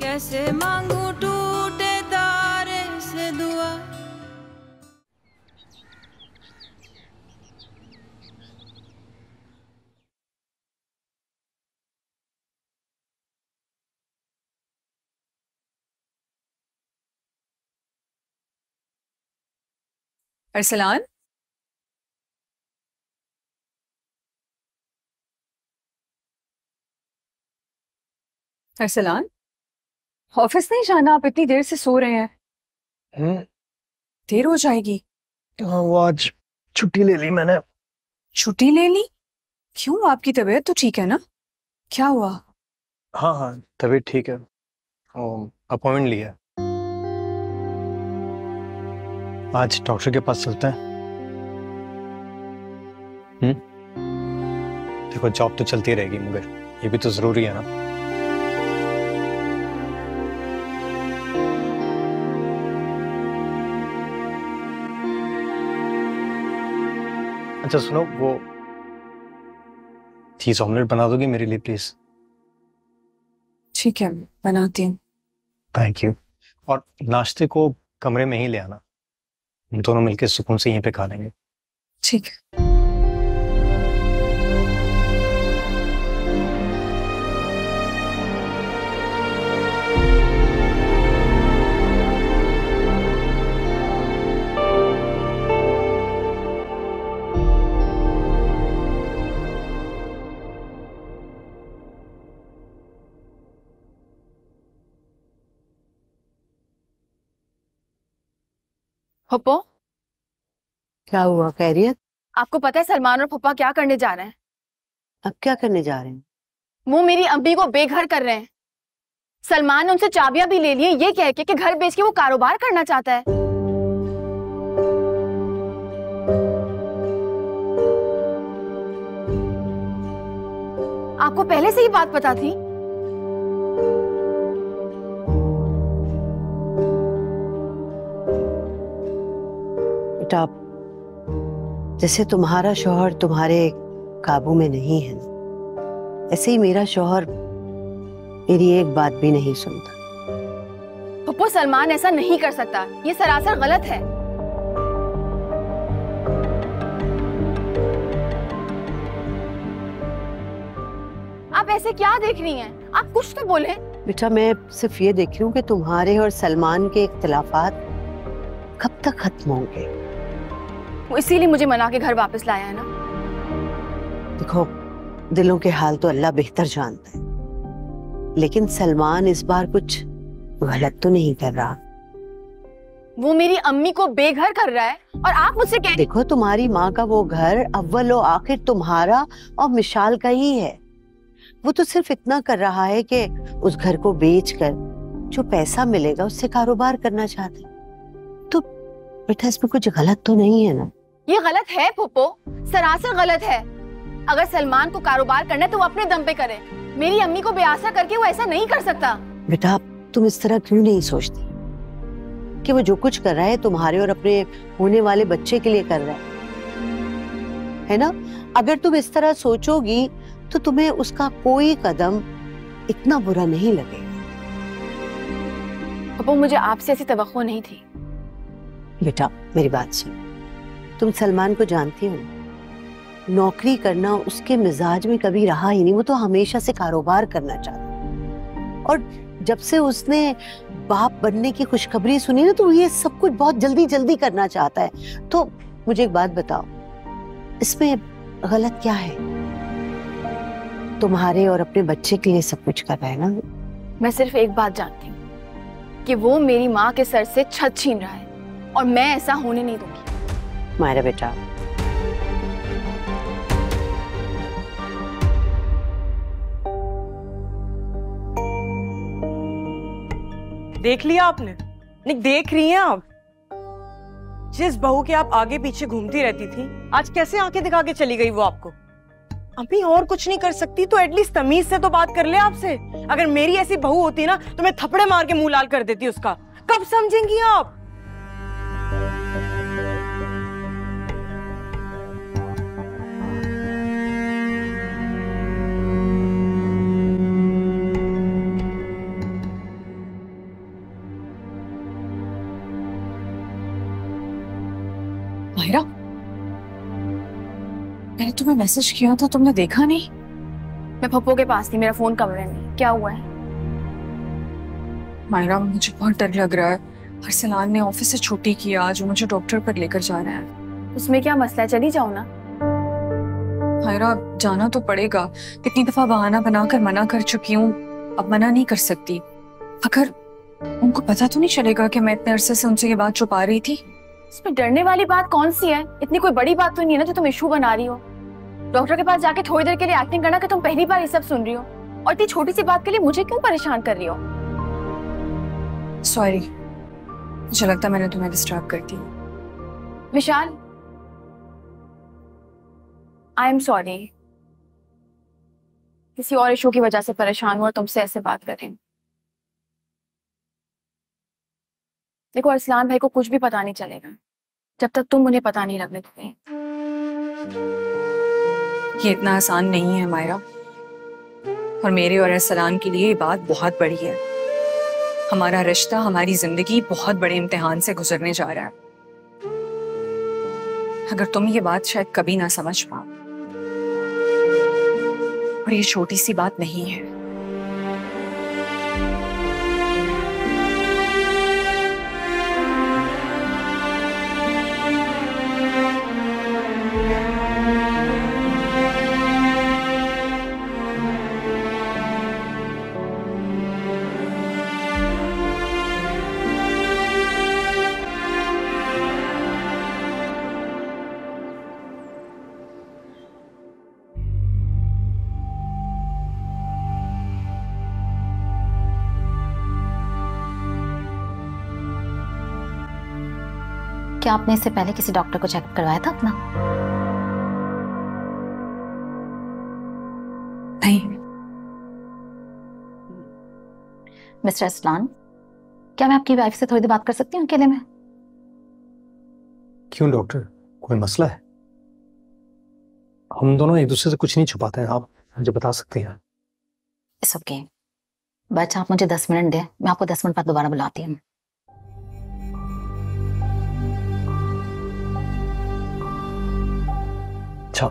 कैसे मांगू टूटे तारे से दुआ। अरसलान, अरसलान, ऑफिस नहीं जाना? आप इतनी देर से सो रहे हैं। देर हो जाएगी। हाँ, वो आज छुट्टी ले ली मैंने। छुट्टी ले ली? क्यों? आपकी तबीयत तो ठीक है ना? क्या हुआ? हाँ हाँ, तबीयत ठीक है। अपॉइंटमेंट लिया है। आज डॉक्टर के पास चलते हैं। देखो, जॉब तो चलती रहेगी मगर ये भी तो जरूरी है ना। अच्छा सुनो, वो चीज ऑमलेट बना दोगी मेरे लिए प्लीज? ठीक है, बनाती हूँ। Thank you. और नाश्ते को कमरे में ही ले आना, हम दोनों मिलकर सुकून से यहीं पे खा लेंगे। ठीक है। पप्पो, क्या हुआ? खैरियत? आपको पता है सलमान और पप्पा क्या करने जा रहे हैं? अब क्या करने जा रहे हैं? वो मेरी अम्मी को बेघर कर रहे हैं। सलमान ने उनसे चाबियां भी ले ली हैं, ये कह के कि घर बेच के वो कारोबार करना चाहता है। आपको पहले से ही बात पता थी? बेटा, जैसे तुम्हारा शौहर तुम्हारे काबू में नहीं है, ऐसे ही मेरा शौहर मेरी एक बात भी नहीं सुनता। पप्पू, सलमान ऐसा नहीं कर सकता, ये सरासर गलत है। आप ऐसे क्या देख रही हैं? आप कुछ तो बोले। बेटा, मैं सिर्फ ये देख रही हूँ कि तुम्हारे और सलमान के इख्तिलाफात कब तक खत्म होंगे। वो इसीलिए मुझे मना के घर वापस लाया है ना। देखो, दिलों के हाल तो अल्लाह बेहतर जानता है, लेकिन सलमान इस बार कुछ गलत तो नहीं कर रहा। वो मेरी अम्मी को बेघर कर रहा है और आप मुझसे कह। देखो, तुम्हारी माँ का वो घर अव्वल और आखिर तुम्हारा और मिशाल का ही है। वो तो सिर्फ इतना कर रहा है कि उस घर को बेचकर जो पैसा मिलेगा उससे कारोबार करना चाहता है। तो बेटा, इसमें कुछ गलत तो नहीं है ना? ये गलत है फूफो, सरासर गलत है। अगर सलमान को कारोबार करना है तो वो अपने दम पे करे। मेरी अम्मी को बेआसरा करके वो ऐसा नहीं कर सकता। बेटा, तुम इस तरह क्यों नहीं सोचती कि वो जो कुछ कर रहा है तुम्हारे और अपने होने वाले बच्चे के लिए कर रहा है ना? अगर तुम इस तरह सोचोगी तो तुम्हें उसका कोई कदम इतना बुरा नहीं लगेगा। फूफो, मुझे आपसे ऐसी तवक्को नहीं थी। बेटा, मेरी बात सुन, तुम सलमान को जानती हो, नौकरी करना उसके मिजाज में कभी रहा ही नहीं। वो तो हमेशा से कारोबार करना चाहता, और जब से उसने बाप बनने की खुशखबरी सुनी ना, तो ये सब कुछ बहुत जल्दी जल्दी करना चाहता है। तो मुझे एक बात बताओ, इसमें गलत क्या है? तुम्हारे और अपने बच्चे के लिए सब कुछ कर रहा है ना। मैं सिर्फ एक बात जानती हूँ कि वो मेरी माँ के सर से छत छीन रहा है, और मैं ऐसा होने नहीं दूंगी। मायरा बेटा, देख लिया आपने? नहीं देख रही हैं आप? जिस बहू के आप आगे पीछे घूमती रहती थी, आज कैसे आंखें दिखा के चली गई वो आपको। अभी और कुछ नहीं कर सकती तो एटलीस्ट तमीज से तो बात कर ले आपसे। अगर मेरी ऐसी बहू होती ना तो मैं थप्पड़े मार के मुंह लाल कर देती उसका। कब समझेंगी आप? मायरा, मैंने तुम्हें मैसेज किया था, तुमने देखा नहीं? मैं पप्पो के पास थी, मेरा फोन कमरे में। क्या हुआ है? मायरा, मुझे बहुत डर लग रहा है। अरसलान ने ऑफिस से छुट्टी की आज, वो मुझे डॉक्टर पर लेकर जा रहा है। उसमें क्या मसला है? चली जाओ ना। मायरा, जाना तो पड़ेगा। कितनी दफा बहाना बनाकर मना कर चुकी हूँ, अब मना नहीं कर सकती। अगर उनको पता तो नहीं चलेगा कि मैं इतने अरसे से उनसे ये बात छुपा रही थी? इसमें डरने वाली बात कौन सी है? इतनी कोई बड़ी बात तो नहीं है ना जो तुम इशू बना रही हो। डॉक्टर के पास जाके थोड़ी देर के लिए एक्टिंग करना कि तुम पहली बार ये सब सुन रही हो, और इतनी छोटी सी बात के लिए मुझे क्यों परेशान कर रही हो? सॉरी, मुझे लगता मैंने तुम्हें डिस्टर्ब कर दी। विशाल, आई एम सॉरी। किसी और इशू की वजह से परेशान हूं और तुमसे ऐसे बात कर रही हूं। देखो, अरसलान भाई को कुछ भी पता नहीं चलेगा जब तक तुम उन्हें पता नहीं लगने दोगे। ये इतना आसान नहीं है मायरा, और मेरे और अरसलान के लिए ये बात बहुत बड़ी है। हमारा रिश्ता, हमारी जिंदगी बहुत बड़े इम्तिहान से गुजरने जा रहा है। अगर तुम ये बात शायद कभी ना समझ पाओ, और ये छोटी सी बात नहीं है। क्या आपने इससे पहले किसी डॉक्टर को चेकअप करवाया था अपना? नहीं। मिस्टर असलान, क्या मैं आपकी वाइफ से थोड़ी देर बात कर सकती हूँ अकेले में? क्यों डॉक्टर, कोई मसला है? हम दोनों एक दूसरे से कुछ नहीं छुपाते हैं, आप मुझे बता सकते हैं। इट्स ओके, बट आप मुझे 10 मिनट दें, मैं आपको 10 मिनट बाद दोबारा बुलाती हूँ। अच्छा।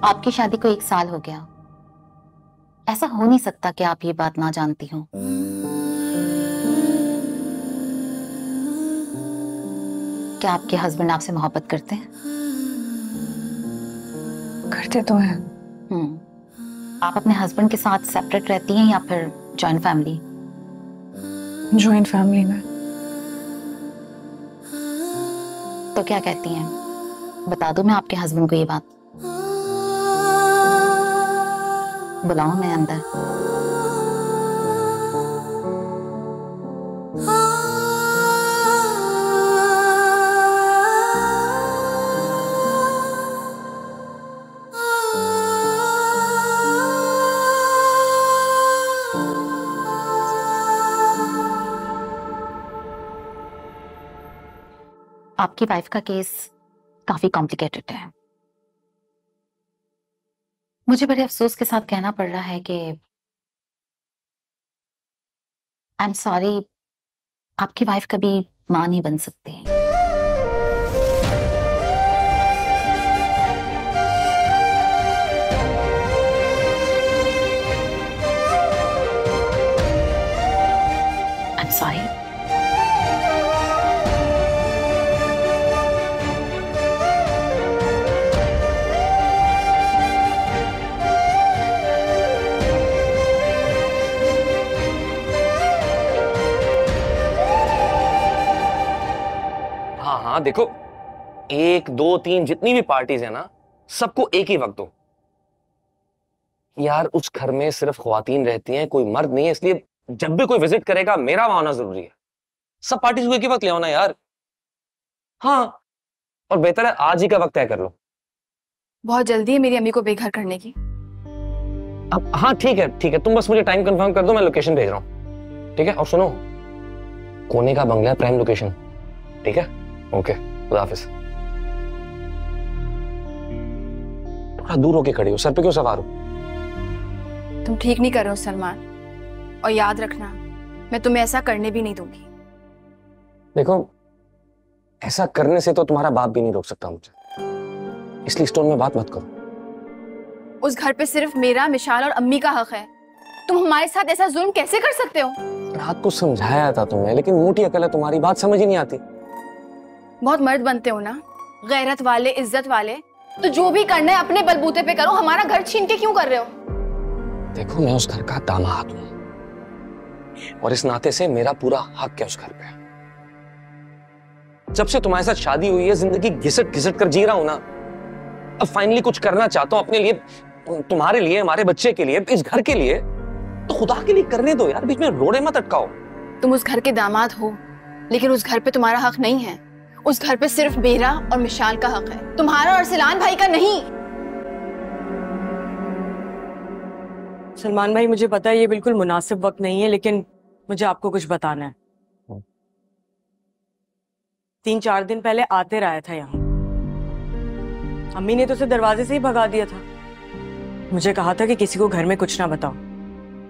आपकी शादी को 1 साल हो गया। ऐसा हो नहीं सकता कि आप ये बात ना जानती हो। क्या आपके हस्बैंड आपसे मोहब्बत करते हैं? करते तो हैं। आप अपने हस्बैंड के साथ सेपरेट रहती हैं या फिर जॉइंट फैमिली? जॉइंट फैमिली में। तो क्या कहती हैं, बता दूं मैं आपके हस्बैंड को ये बात? बुलाऊं मैं अंदर? आपकी वाइफ का केस काफी कॉम्प्लिकेटेड है। मुझे बड़े अफसोस के साथ कहना पड़ रहा है कि आई एम सॉरी, आपकी वाइफ कभी मां नहीं बन सकती। I am sorry. हाँ देखो, 1 2 3 जितनी भी पार्टीज है ना, सबको एक ही वक्त दो यार। उस घर में सिर्फ ख्वातीन रहती हैं, कोई मर्द नहीं है, इसलिए जब भी कोई विजिट करेगा मेरा वहां आना जरूरी है। सब पार्टीज को एक ही वक्त ले आओ ना यार। हाँ, और बेहतर है आज ही का वक्त तय कर लो। बहुत जल्दी है मेरी अम्मी को बेघर करने की। अब हाँ ठीक है, तुम बस मुझे टाइम कंफर्म कर दो, मैं लोकेशन भेज रहा हूँ। ठीक है, और सुनो, कोने का बंगला है, प्राइम लोकेशन। ठीक है, ओके, खुदा हाफिज। थोड़ा दूर होके खड़ी हो, सर पे क्यों सवार हो? तुम ठीक नहीं कर रहे हो सलमान, और याद रखना मैं तुम्हें ऐसा करने भी नहीं दूंगी। देखो, ऐसा करने से तो तुम्हारा बाप भी नहीं रोक सकता मुझे, इसलिए इस टोन में बात मत करो। उस घर पे सिर्फ मेरा, मिशाल और अम्मी का हक है। तुम हमारे साथ ऐसा जुल्म कैसे कर सकते हो? रात को समझाया था तुम्हें, लेकिन मोटी अकल है तुम्हारी, बात समझ ही नहीं आती। बहुत मर्द बनते हो ना, गैरत वाले, इज्जत वाले, तो जो भी करना है अपने बलबूते पे करो। हमारा घर छीन के क्यों कर रहे हो? देखो, मैं उस घर का दामाद हूं और इस नाते से मेरा पूरा हक है उस घर पे। जब से तुम्हारे साथ शादी हुई है, जिंदगी घिसट घिसट कर जी रहा हूं ना। अब फाइनली कुछ करना चाहता हूं अपने लिए, तुम्हारे लिए, हमारे बच्चे के लिए, इस घर के लिए। तो खुदा के लिए करने दो यार, बीच में रोड़े मत अटकाओ। तुम उस घर के दामाद हो, लेकिन उस घर पे तुम्हारा हक नहीं है। उस घर पे सिर्फ मेरा और मिशाल का हक है, तुम्हारा और सिलान भाई का नहीं। सलमान भाई, मुझे पता है ये बिल्कुल मुनासिब वक्त नहीं है, लेकिन मुझे आपको कुछ बताना है। 3-4 दिन पहले आते रहा था यहाँ। अम्मी ने तो उसे दरवाजे से ही भगा दिया था। मुझे कहा था कि किसी को घर में कुछ ना बताओ,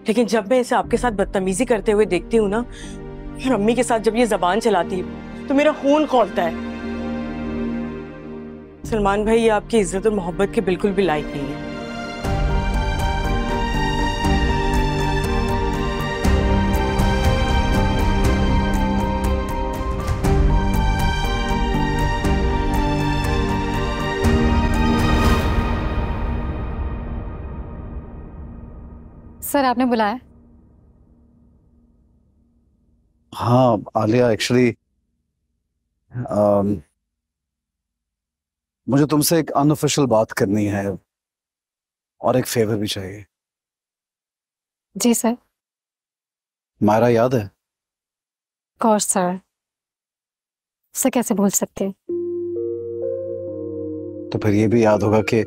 लेकिन जब मैं इसे आपके साथ बदतमीजी करते हुए देखती हूँ ना, और अम्मी के साथ जब ये जबान चलाती है तो मेरा खून खौलता है। सलमान भाई, ये आपकी इज्जत और मोहब्बत के बिल्कुल भी लायक नहीं है। सर, आपने बुलाया? हाँ आलिया, एक्चुअली मुझे तुमसे एक अनऑफिशियल बात करनी है और एक फेवर भी चाहिए। जी सर। मायरा याद है? कोर्स सर, उसे कैसे भूल सकते हैं। तो फिर ये भी याद होगा कि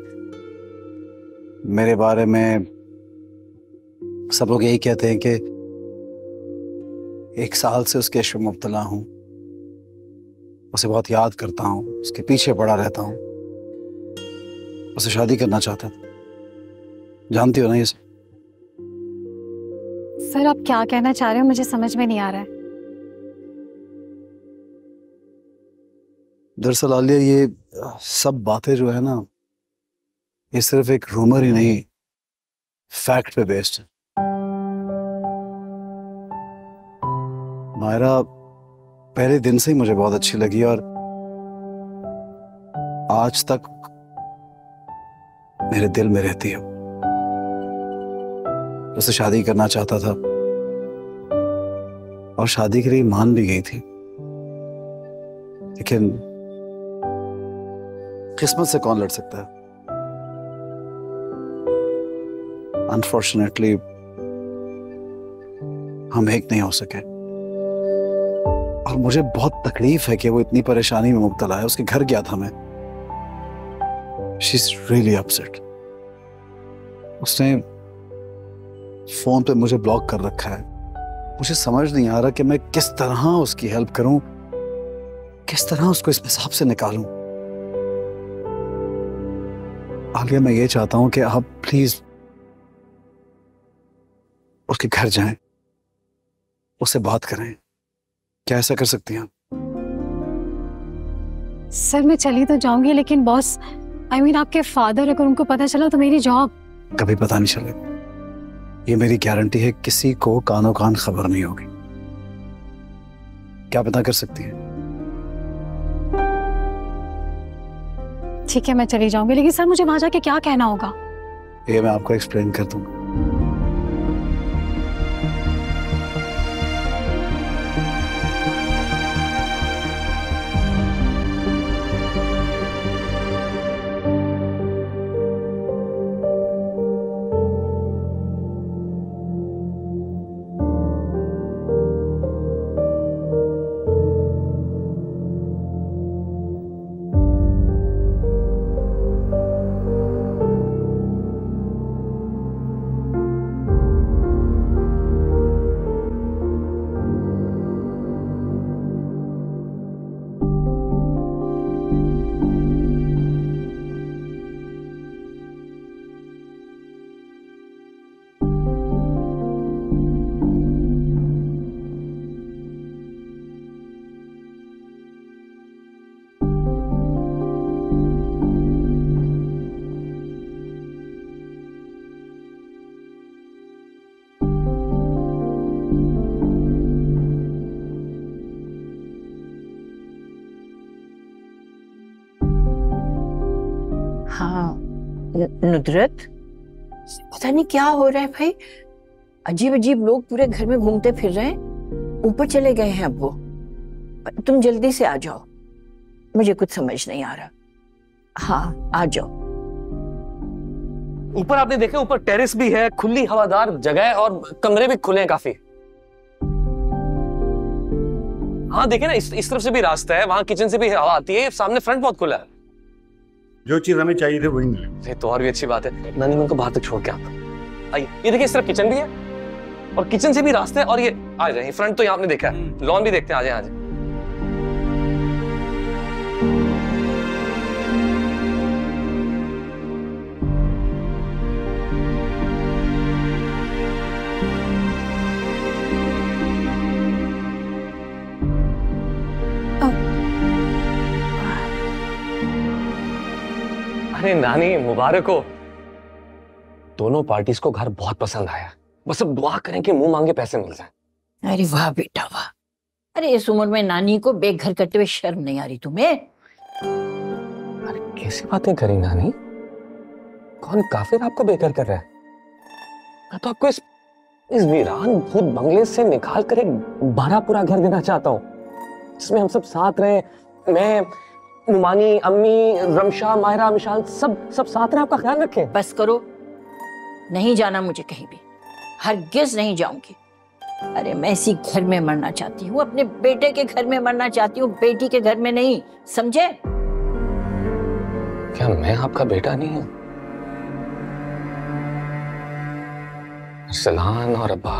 मेरे बारे में सब लोग यही कहते हैं कि 1 साल से उसके इश्क में मुब्तला हूं, उसे बहुत याद करता हूं, उसके पीछे पड़ा रहता हूं, उसे शादी करना चाहता था। जानती हो ना ये सब? सर, आप क्या कहना चाह रहे हो मुझे समझ में नहीं आ रहा है। दरअसल आलिया, ये सब बातें जो है ना, ये सिर्फ एक रूमर ही नहीं, फैक्ट पे बेस्ड है। मायरा पहले दिन से ही मुझे बहुत अच्छी लगी और आज तक मेरे दिल में रहती है। उससे शादी करना चाहता था और शादी के लिए मान भी गई थी, लेकिन किस्मत से कौन लड़ सकता है? अनफॉर्चुनेटली हम एक नहीं हो सके और मुझे बहुत तकलीफ है कि वो इतनी परेशानी में मुब्तला है। उसके घर गया था मैं। She is really upset. उसने फोन पे मुझे ब्लॉक कर रखा है। मुझे समझ नहीं आ रहा कि मैं किस तरह उसकी हेल्प करूं, किस तरह उसको इस हिसाब से निकालूं। आलिया, मैं ये चाहता हूं कि आप प्लीज उसके घर जाएं, उससे बात करें। क्या ऐसा कर सकती हैं? सर, मैं चली तो जाऊंगी, लेकिन बॉस, आई मीन आपके फादर, अगर उनको पता चला तो मेरी जॉब। कभी पता नहीं चलेगा, ये मेरी गारंटी है। किसी को कानो कान खबर नहीं होगी। क्या पता कर सकती हैं? ठीक है, मैं चली जाऊंगी, लेकिन सर मुझे वहां जाके क्या कहना होगा? ये मैं आपको एक्सप्लेन कर दूंगा। हाँ नुदरत, पता नहीं क्या हो रहा है भाई, अजीब अजीब लोग पूरे घर में घूमते फिर रहे हैं। ऊपर चले गए हैं अब वो। तुम जल्दी से आ जाओ, मुझे कुछ समझ नहीं आ रहा। हाँ आ जाओ। ऊपर आपने देखा, ऊपर टेरेस भी है, खुली हवादार जगह है और कमरे भी खुले हैं काफी। हाँ देखे ना, इस तरफ से भी रास्ता है, वहां किचन से भी हवा आती है, सामने फ्रंट बहुत खुला है। जो चीज हमें चाहिए थी वही मिली। ये तो और भी अच्छी बात है। नानी मैं उनको बाहर तक छोड़ के आता। आइए, ये देखिए इस तरफ किचन भी है और किचन से भी रास्ता है। और ये आ जाए, फ्रंट तो यहाँ आपने देखा है, लॉन भी देखते हैं। आ जाए आ जाए। अरे नानी मुबारक हो। दोनों पार्टीज को घर बहुत पसंद आया। बस अब दुआ करें कि मुंह मांगे पैसे मिल जाएं। अरे वाह बेटा वाह। अरे इस उम्र में नानी को बेघर करते हुए शर्म नहीं आ रही तुम्हें? अरे कैसी बातें करी नानी? कौन काफिर आपको बेघर कर रहा है? मैं तो आपको इस वीरान भूत बंगले से निकाल कर एक बड़ा पूरा घर देना चाहता हूँ, जिसमें हम सब साथ रहे। मैं, मुमानी, अम्मी, रमशा, मायरा, मिशाल, सब साथ रहे, आपका ख्याल रखें। बस करो, नहीं जाना मुझे कहीं भी, हरगिज नहीं जाऊंगी। अरे मैं इसी घर में मरना चाहती हूँ, अपने बेटे के घर में मरना चाहती हूँ, बेटी के घर में नहीं, समझे? क्या मैं आपका बेटा नहीं हूँ? सलान और अब्बा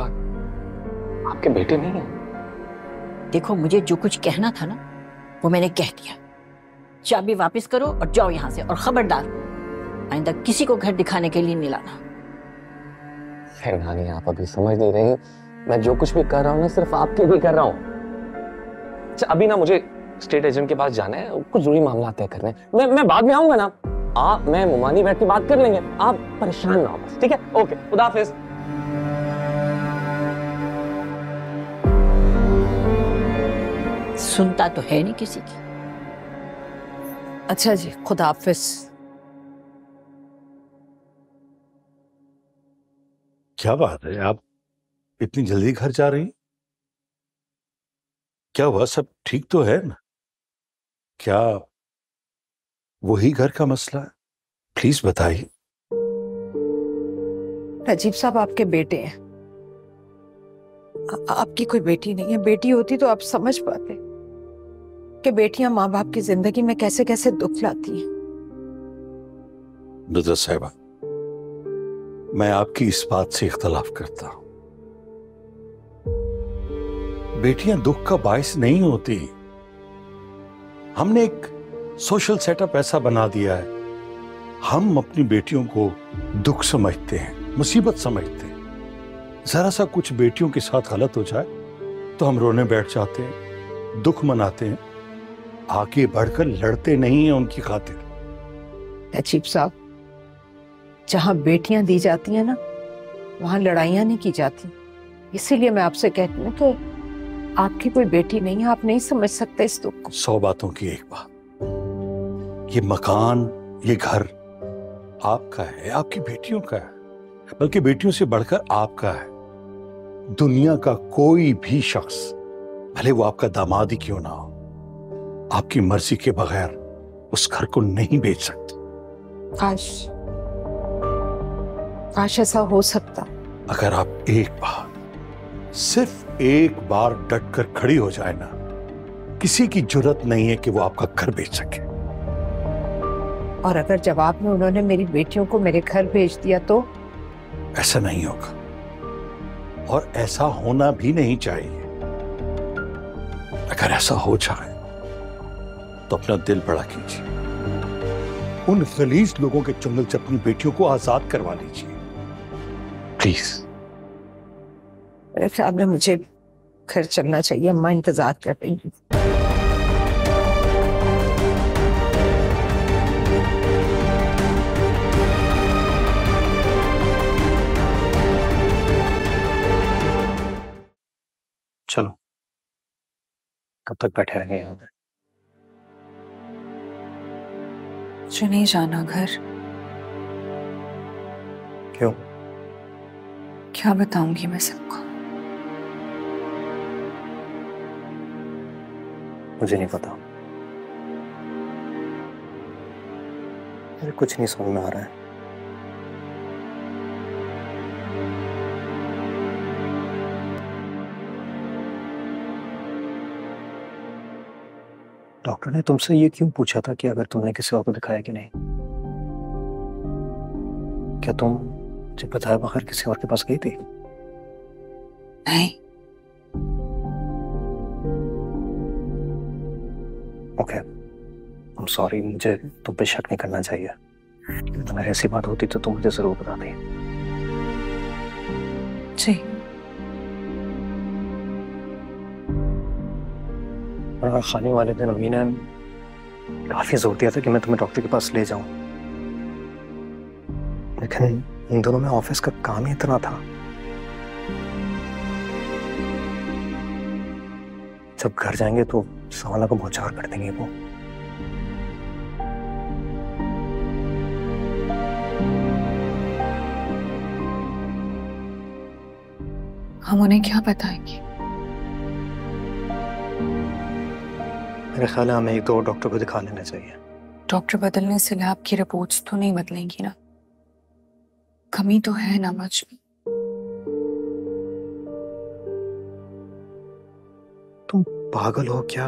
आपके बेटे नहीं हैं? देखो मुझे जो कुछ कहना था ना वो मैंने कह दिया। चाबी वापस करो और जाओ यहाँ से, और खबरदार आइंदा किसी को घर दिखाने के लिए नहीं लाना। नानी आप अभी समझ नहीं रही, मैं जो कुछ भी कर रहा हूँ ना सिर्फ आपके लिए कर रहा हूँ। अच्छा अभी ना मुझे स्टेट एजेंट के पास जाना है, कुछ जरूरी मामला तय करने हैं। मैं बाद में आऊंगा ना, आप मैं मुमानी बैठ के बात कर लेंगे, आप परेशान ना हो बस, ठीक है? ओके, खुदा हाफिज। सुनता तो है नहीं किसी की। अच्छा जी, खुदा हाफिज। क्या बात है, आप इतनी जल्दी घर जा रही? क्या हुआ, सब ठीक तो है ना? क्या वही घर का मसला है? प्लीज बताइए। राजीव साहब आपके बेटे हैं, आपकी कोई बेटी नहीं है। बेटी होती तो आप समझ पाते कि बेटियां माँ बाप की जिंदगी में कैसे कैसे दुख लाती हैं। नुदरत साहिबा, मैं आपकी इस बात से इख्तलाफ करता हूं। बेटियां दुख का बायस नहीं होती। हमने एक सोशल सेटअप ऐसा बना दिया है, हम अपनी बेटियों को दुख समझते हैं, मुसीबत समझते हैं। जरा सा कुछ बेटियों के साथ गलत हो जाए तो हम रोने बैठ जाते हैं, दुख मनाते हैं, आगे बढ़कर लड़ते नहीं हैं उनकी खातिर। राजीव साहब, जहां बेटियां दी जाती हैं ना वहां लड़ाइयां नहीं की जाती। इसीलिए मैं आपसे कहती हूँ कि आपकी कोई बेटी नहीं है, आप नहीं समझ सकते इस दुख को। 100 बातों की एक बात, ये मकान, ये घर आपका है, आपकी बेटियों का है, बल्कि बेटियों से बढ़कर आपका है। दुनिया का कोई भी शख्स, भले वो आपका दामाद ही क्यों ना हो, आपकी मर्जी के बगैर उस घर को नहीं बेच सकता। काश ऐसा हो सकता। अगर आप एक बार, सिर्फ एक बार डट कर खड़ी हो जाए ना, किसी की जुर्रत नहीं है कि वो आपका घर बेच सके। और अगर जवाब में उन्होंने मेरी बेटियों को मेरे घर भेज दिया तो? ऐसा नहीं होगा, और ऐसा होना भी नहीं चाहिए। अगर ऐसा हो जाए तो अपना दिल बड़ा कीजिए, उन गलीज लोगों के चंगुल से अपनी बेटियों को आजाद करवा लीजिए, प्लीज। मेरे ख्याल में मुझे घर चलना चाहिए, अम्मा इंतजार कर रही है। चलो, कब तक बैठे रहेंगे यहाँ पे? मुझे नहीं जाना घर। क्यों? क्या बताऊंगी मैं सबको? मुझे नहीं पता, मुझे कुछ नहीं समझ में आ रहा है। डॉक्टर ने तुमसे ये क्यों पूछा था कि अगर तुमने किसी और को दिखाया कि नहीं? क्या तुम जब बताया बगैर किसी और के पास गई थी? नहीं। ओके, I'm sorry, मुझे तुम पे शक नहीं करना चाहिए। अगर ऐसी बात होती तो तुम मुझे जरूर बताती। जी। और खाने वाले दिन अम्मी ने काफी जोर दिया था कि मैं तुम्हें डॉक्टर के पास ले जाऊं, लेकिन इन दोनों में ऑफिस का काम ही इतना था। जब घर जाएंगे तो सवालों को बौछार कर देंगे वो। हम उन्हें क्या बताएंगे? मेरे ख्याल है हमें एक दो डॉक्टर को दिखा लेना चाहिए। डॉक्टर बदलने से लैब की रिपोर्ट्स तो नहीं बदलेंगी ना? कमी तो है ना मुझ में। तुम पागल हो क्या?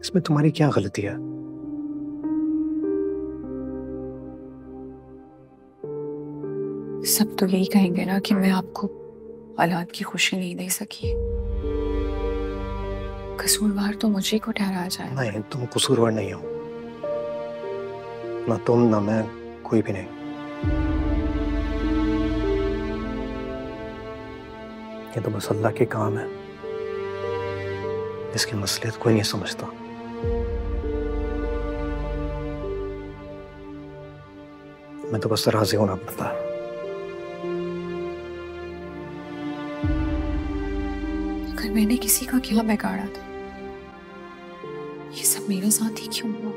इसमें तुम्हारी क्या गलती है? सब तो यही कहेंगे ना कि मैं आपको औलाद की खुशी नहीं दे सकी। कसूरवार तो मुझे को ठहराया जाए। नहीं, तुम कसूरवार नहीं हो, ना तुम ना मैं, कोई भी नहीं। ये तो बस अल्लाह के काम है, इसकी मसलियत कोई नहीं समझता। मैं तो बस राजी होना पड़ता है। अगर मैंने किसी का क्या बिगाड़ा था, ये सब मेरे साथ ही क्यों हुआ?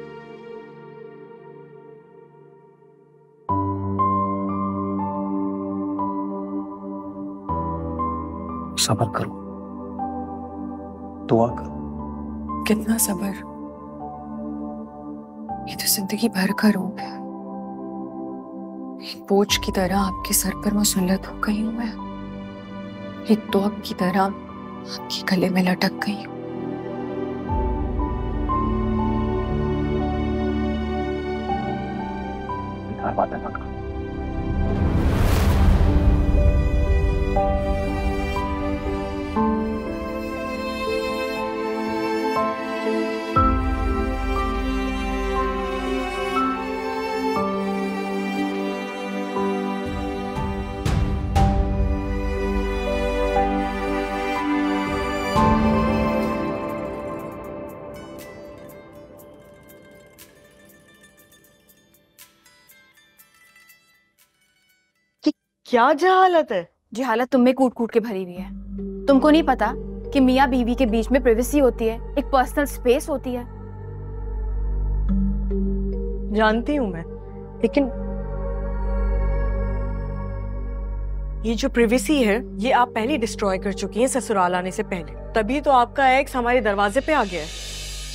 सब्र करो, दुआ करो। कितना सब्र? ये तो जिंदगी भर का रोग है। एक बोझ की तरह आपके सर पर मुसल्लत हो गई हूं मैं। एक तोप की तरह आपके गले में लटक गई हूं। बात है ना। क्या जहालत है? जहालत तुम में कूट कूट के भरी हुई है। तुमको नहीं पता कि मियाँ बीवी के बीच में प्राइवेसी होती है, एक पर्सनल स्पेस होती है। जानती हूं मैं, लेकिन ये जो प्राइवेसी है ये आप पहले डिस्ट्रॉय कर चुकी हैं ससुराल आने से पहले। तभी तो आपका एक्स हमारे दरवाजे पे आ गया है।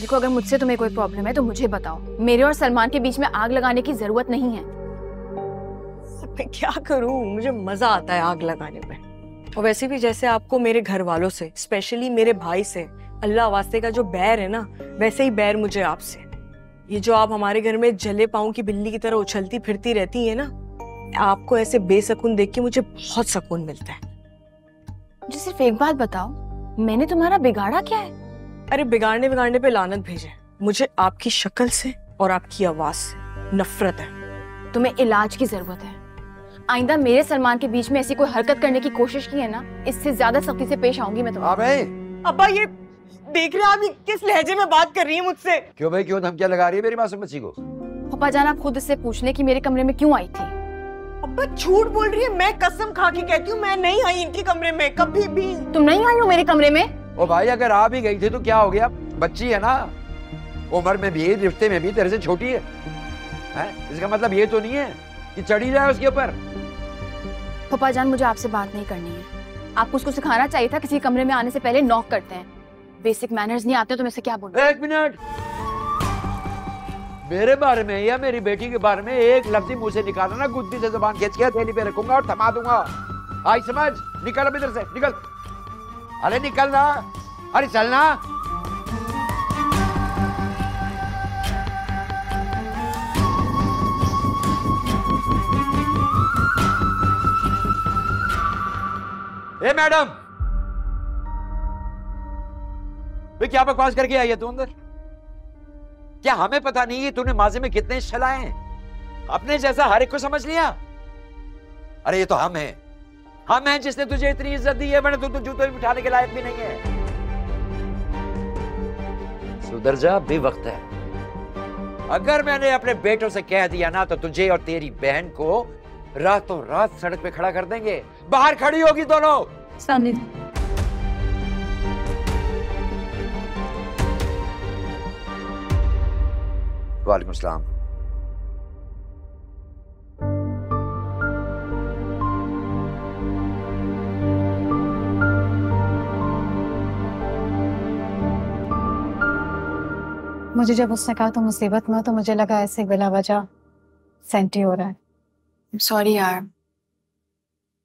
देखो, अगर मुझसे तुम्हें कोई प्रॉब्लम है तो मुझे बताओ। मेरे और सलमान के बीच में आग लगाने की जरूरत नहीं है। मैं क्या करूं, मुझे मजा आता है आग लगाने में। और वैसे भी जैसे आपको मेरे घर वालों से, स्पेशली मेरे भाई से अल्लाह वास्ते का जो बैर है ना, वैसे ही बैर मुझे आपसे। ये जो आप हमारे घर में जले पाँव की बिल्ली की तरह उछलती फिरती रहती है ना, आपको ऐसे बेसकून देख के मुझे बहुत सुकून मिलता है। मुझे सिर्फ एक बात बताओ, मैंने तुम्हारा बिगाड़ा क्या है? अरे बिगाड़ने पे लानत भेजे। मुझे आपकी शक्ल से और आपकी आवाज से नफरत है। तुम्हें इलाज की जरूरत है। आइंदा मेरे सलमान के बीच में ऐसी कोई हरकत करने की कोशिश की है ना, इससे ज्यादा सख्ती से पेश आऊंगी मैं तुम्हें। अब्बा, ये देख रहे हैं आप किस लहजे में बात कर रही है मुझसे? क्यों भाई, क्यों धमकियां लगा रही है मेरी मासूम बच्ची को? पापा जान, आप खुद इससे पूछ लें कि मेरे कमरे में क्यों आई थी। अब्बा झूठ बोल रही है, मैं कसम खा के कहती हूँ मैं नहीं आई इनके कमरे में कभी भी। तुम नहीं आई हो मेरे कमरे में? ओ भाई, अगर आ भी गई थी तो क्या हो गया, बच्ची है ना, उम्र में भी रिश्ते में भी तेरे से छोटी है? इसका मतलब ये तो नहीं है कि चढ़ी जाए उसके ऊपर। पापा जान, मुझे आपसे बात नहीं करनी है। आपको उसको सिखाना चाहिए था, किसी कमरे में आने से पहले नॉक करते हैं। बेसिक मैनर्स नहीं आते तो मैं से क्या बोलूं? एक मिनट, मेरे बारे में या मेरी बेटी के बारे में एक लफ्ज मुंह से निकाला ना, गुद्दी से जुबान खींच के थैली पे रखूंगा और थमा दूंगा। आई समझ? निकल अब इधर से, निकल। अरे निकल ना, अरे चलना। ए मैडम, वे क्या बकवास करके आई है तू अंदर? क्या हमें पता नहीं है तूने माजे में कितने चलाए हैं? अपने जैसा हर एक को समझ लिया? अरे ये तो हम हैं जिसने तुझे इतनी इज्जत दी है, वरना तू तो जूते भी उठाने के लायक भी नहीं है। सुधर जा, अभी वक्त है। अगर मैंने अपने बेटों से कह दिया ना तो तुझे और तेरी बहन को रातों रात सड़क पे खड़ा कर देंगे। बाहर खड़ी होगी दोनों। सामने वालेकुम सलाम। मुझे जब उसने कहा तो मुसीबत में हो, तो मुझे लगा ऐसे बिला वजह सेंटी हो रहा है। सॉरी यार,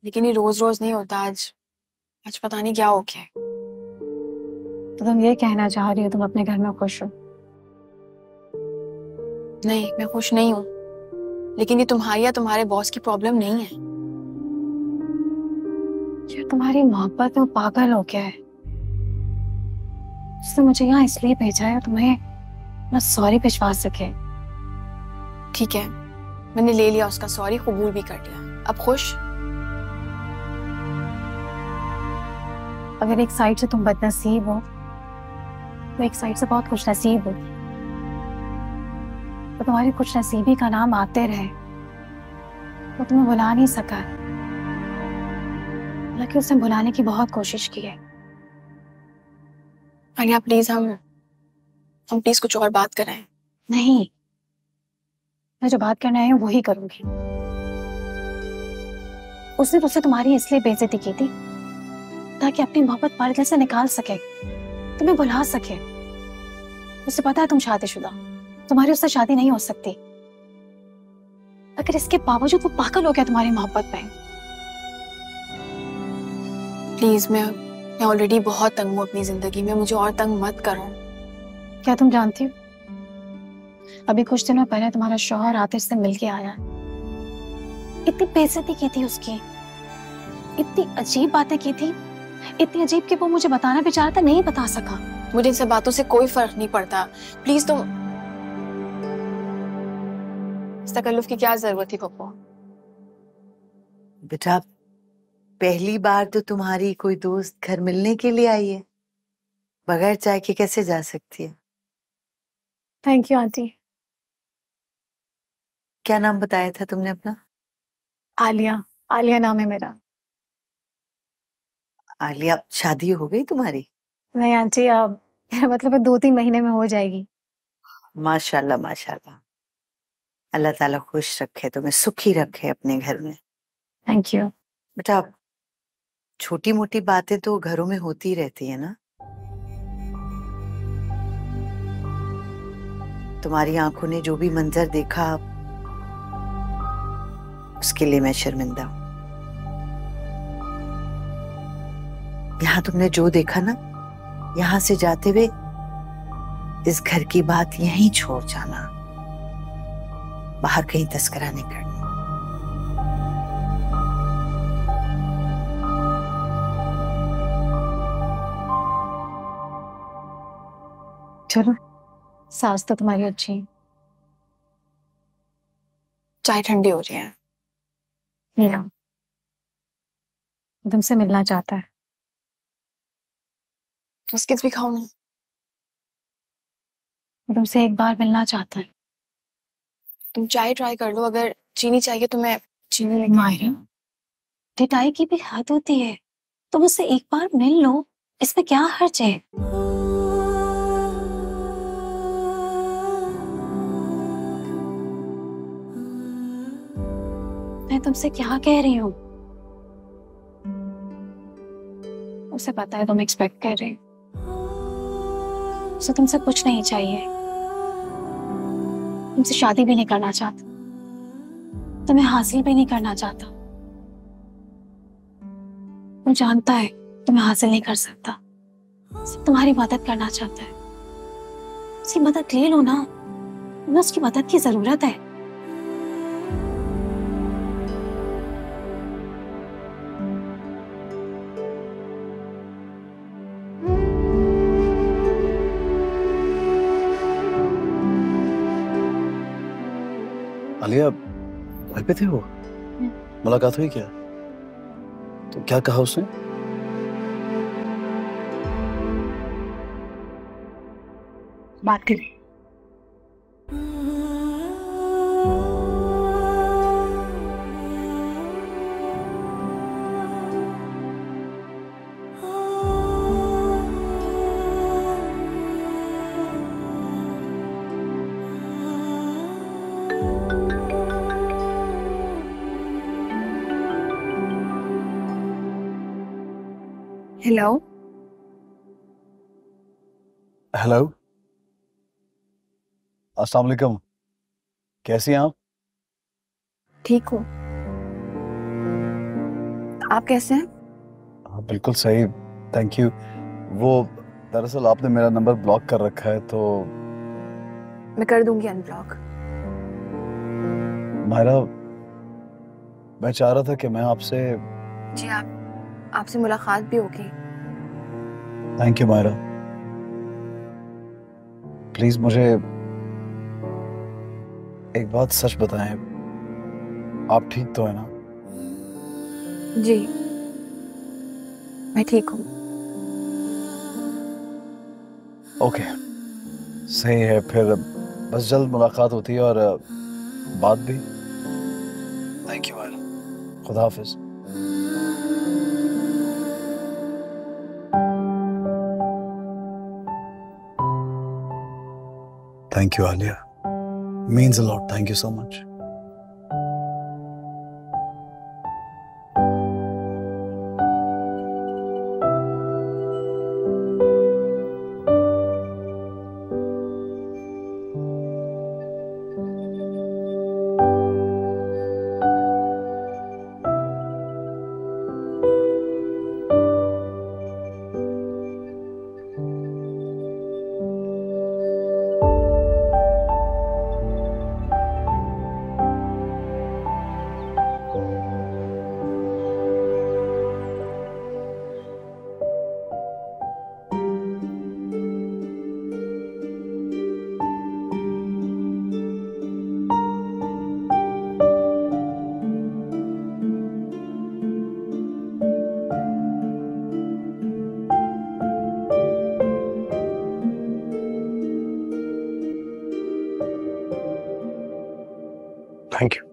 लेकिन ये रोज रोज नहीं होता। आज पता नहीं क्या हो गया। तो तुम ये कहना चाह रही हो तुम अपने घर में खुश हो? नहीं, मैं खुश नहीं हूँ, लेकिन ये तुम्हारी या तुम्हारे बॉस की प्रॉब्लम नहीं है। यार तुम्हारी मोहब्बत में वो पागल हो गया है। उसने मुझे यहाँ इसलिए भेजा है तुम्हें ना सॉरी भिजवा सके। ठीक है, मैंने ले लिया उसका सॉरी, कबूल भी कर लिया। अब खुश? अगर एक साइड से तुम बदनसीब हो तो एक साइड से बहुत खुशनसीब हो। तो तुम्हारी खुशनसीबी का नाम आते रहे, वो तुम्हें बुला नहीं सका, हालांकि उसने बुलाने की बहुत कोशिश की है। आलिया प्लीज, हम प्लीज कुछ और बात कराएं। नहीं, मैं जो बात करने आई हूँ वही करूंगी। उसने तुझसे तुम्हारी इसलिए बेइज्जती की थी ताकि अपनी मोहब्बत पर्दे से निकाल सके, तुम्हें बुला सके। उसे पता है तुम शादीशुदा, तुम्हारी उससे शादी नहीं हो सकती। अगर इसके बावजूद वो पागल हो गया तुम्हारी मोहब्बत में। प्लीज, मैं ऑलरेडी बहुत तंग हूँ अपनी जिंदगी में, मुझे और तंग मत करो। क्या तुम जानती हो, अभी कुछ दिनों पहले तुम्हारा शौहर आतिश से मिलके आया। इतनी बेइज्जती की थी उसकी, इतनी अजीब बातें की थी, इतनी अजीब कि वो मुझे बताना भी चाहता, नहीं बता सका। मुझे इन सब बातों से कोई फर्क नहीं पड़ता। प्लीज तुम, इस तकल्लुफ की क्या जरूरत थी पप्पू? बेटा, पहली बार तो तुम्हारी कोई दोस्त घर मिलने के लिए आई है, बगैर चाय के कैसे जा सकती है? Thank you aunty. क्या नाम बताया था तुमने अपना? आलिया, आलिया नाम है मेरा। आलिया, शादी हो गई तुम्हारी? नहीं आंटी, अब मतलब 2-3 महीने में हो जाएगी। माशाल्लाह माशाल्लाह, अल्लाह ताला खुश रखे, तुम्हें सुखी रखे अपने घर में। Thank you. बेटा, छोटी मोटी बातें तो घरों में होती रहती है ना। तुम्हारी आंखों ने जो भी मंजर देखा उसके लिए मैं शर्मिंदा हूं। यहाँ तुमने जो देखा ना, यहाँ से जाते हुए इस घर की बात यहीं छोड़ जाना, बाहर कहीं तस्करा नहीं करना। चलो, सास तो तुम्हारी अच्छी है। चाय ठंडी हो रही है। मीरा तुमसे मिलना चाहता है। बिस्किट्स भी खाओ ना। तुमसे एक बार मिलना चाहता है। तुम चाय ट्राई कर लो, अगर चीनी चाहिए तो मैं चीनी लेके मायरा, ढिठाई की भी हद होती है। तुम उससे एक बार मिल लो, इसमें क्या हर्ज है? मैं तुमसे क्या कह रही हूँ? उसे पता है तुम एक्सपेक्ट कर रहे हो। उसे तुमसे कुछ नहीं चाहिए, तुमसे शादी भी नहीं करना चाहता, तुम्हें हासिल भी नहीं करना चाहता। वो जानता है तुम्हें हासिल नहीं कर सकता, सिर्फ तुम्हारी मदद करना चाहता है। उसकी मदद ले लो ना, तुम्हें उसकी मदद की जरूरत है। आलिया, घर पे थे वो? मुलाकात हुई क्या? तो क्या कहा उसने? बात करें। हेलो। हेलो, अस्सलाम वालेकुम। कैसी हैं आप? ठीक हूँ, आप कैसे हैं? हाँ बिल्कुल सही, थैंक यू। वो दरअसल आपने मेरा नंबर ब्लॉक कर रखा है तो मैं कर दूंगी अनब्लॉक। मायरा, मैं चाह रहा था कि मैं आपसे जी, आपसे मुलाकात भी होगी। Thank you Myra. प्लीज मुझे एक बात सच बताएं, आप ठीक तो है ना? जी, मैं ठीक हूँ। ओके, सही है फिर, बस जल्द मुलाकात होती है और बात भी। थैंक यू मायरा, खुदा हाफिज। Thank you, Alia. Means a lot. Thank you so much. Thank you.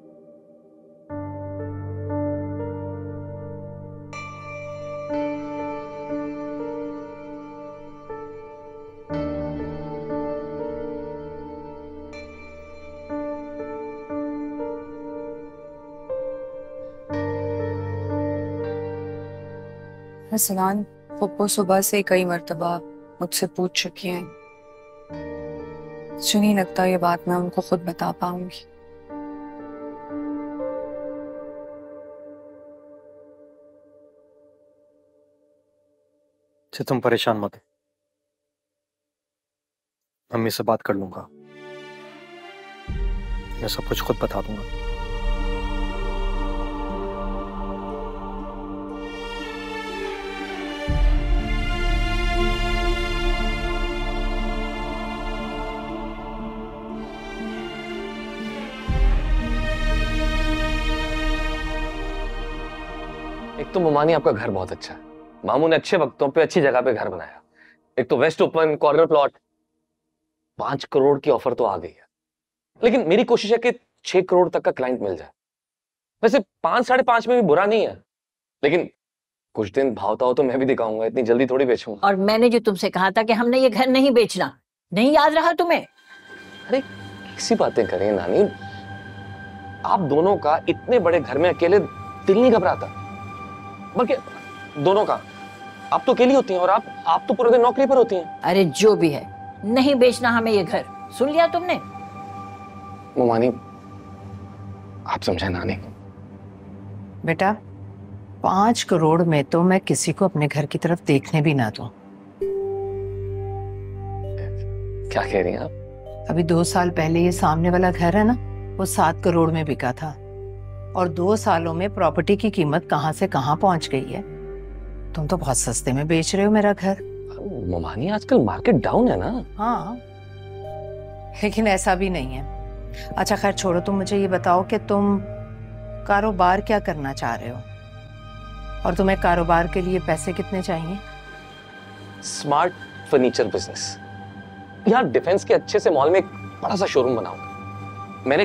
Hasnain, Pappu सुबह से कई मर्तबा मुझसे पूछ चुकी हैं। मुझे नहीं लगता ये बात मैं उनको खुद बता पाऊंगी। तुम परेशान मत हो, मम्मी से बात कर लूंगा, मैं सब कुछ खुद बता दूंगा। एक तो ममानी आपका घर बहुत अच्छा है, मामू ने अच्छे वक्तों पे अच्छी जगह पे घर बनाया। एक तो waste open corner plot, 5 crore की ऑफर तो आ गई है, लेकिन मेरी कोशिश है कि 6 करोड़ तक का क्लाइंट मिल जाए। वैसे 5 साढ़े 5 में भी बुरा नहीं है, लेकिन कुछ दिन भावता हो तो मैं भी दिखाऊंगा, इतनी जल्दी थोड़ी बेचूंगा। और मैंने जो तुमसे कहा था कि हमने ये घर नहीं बेचना, नहीं याद रहा तुम्हें? अरे कैसी बातें करें नानी, आप दोनों का इतने बड़े घर में अकेले दिल नहीं घबराता, बल्कि दोनों का। आप तो अकेली होती हैं और आप तो पूरे दिन नौकरी पर होती हैं। अरे जो भी है, नहीं बेचना हमें ये घर, सुन लिया तुमने? मोमानी, आप समझे नानी। बेटा 5 करोड़ में तो मैं किसी को अपने घर की तरफ देखने भी ना दूं। क्या कह रही हैं आप? अभी 2 साल पहले ये सामने वाला घर है ना, वो 7 करोड़ में बिका था और 2 सालों में प्रॉपर्टी की कीमत कहां से कहां पहुंच गई है। तुम तो बहुत सस्ते में बेच रहे हो मेरा घर। मोमानी, आजकल मार्केट डाउन है ना। हाँ, लेकिन ऐसा भी नहीं है। अच्छा खैर छोड़ो, तुम मुझे ये बताओ कि तुम कारोबार क्या करना चाह रहे हो और तुम्हें कारोबार के लिए पैसे कितने चाहिए? Smart furniture business. यहाँ डिफेंस के अच्छे से मॉल में एक बड़ा सा शोरूम बनाऊंगा। मैंने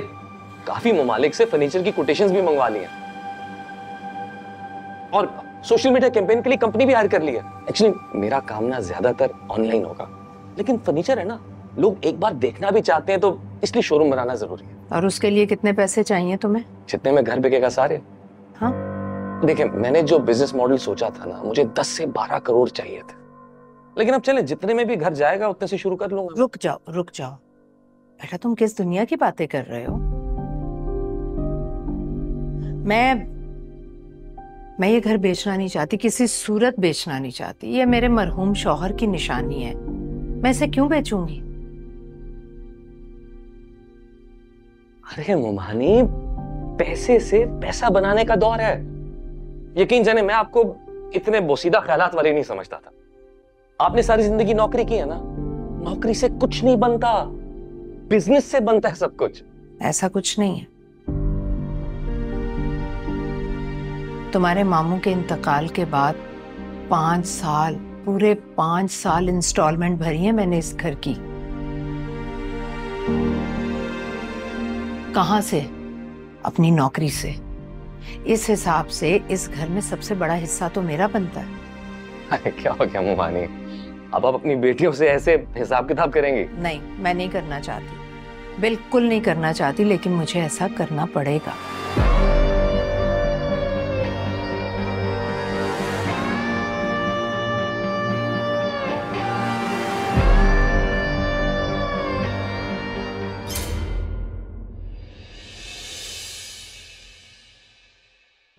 काफी ममालिक से फर्नीचर की कोटेशंस भी मंगवा ली हैं और सोशल मीडिया कैंपेन के लिए कंपनी भी हायर कर ली है। एक्चुअली मेरा काम ना ज्यादातर ऑनलाइन होगा, लेकिन फर्नीचर है ना, लोग एक बार देखना भी चाहते हैं, तो इसलिए शोरूम बनाना जरूरी है। और उसके लिए कितने पैसे चाहिए तुम्हें? जितने में घर बिकेगा सारे। हाँ, देखिए मैंने जो बिजनेस मॉडल सोचा था ना, मुझे 10 से 12 करोड़ चाहिए थे, लेकिन अब चले जितने में भी घर जाएगा उतने से शुरू कर लूंगा। रुक जाओ बेटा, तुम किस दुनिया की बातें कर रहे हो? मैं ये घर बेचना नहीं चाहती, किसी सूरत बेचना नहीं चाहती। ये मेरे मरहूम शौहर की निशानी है, मैं इसे क्यों बेचूंगी? अरे मोमानी, पैसे से पैसा बनाने का दौर है। यकीन जाने मैं आपको इतने बोसीदा ख्यालात वाले नहीं समझता था। आपने सारी जिंदगी नौकरी की है ना, नौकरी से कुछ नहीं बनता, बिजनेस से बनता है सब कुछ। ऐसा कुछ नहीं है। तुम्हारे मामू के इंतकाल के बाद 5 साल, पूरे 5 साल इंस्टॉलमेंट भरी है मैंने इस घर की। कहां से? अपनी नौकरी से। इस हिसाब से इस घर में सबसे बड़ा हिस्सा तो मेरा बनता है। अरे क्या हो गया मोमानी, अब आप अपनी बेटियों से ऐसे हिसाब किताब करेंगी? नहीं, मैं नहीं करना चाहती, बिल्कुल नहीं करना चाहती, लेकिन मुझे ऐसा करना पड़ेगा।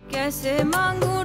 कैसे मांगू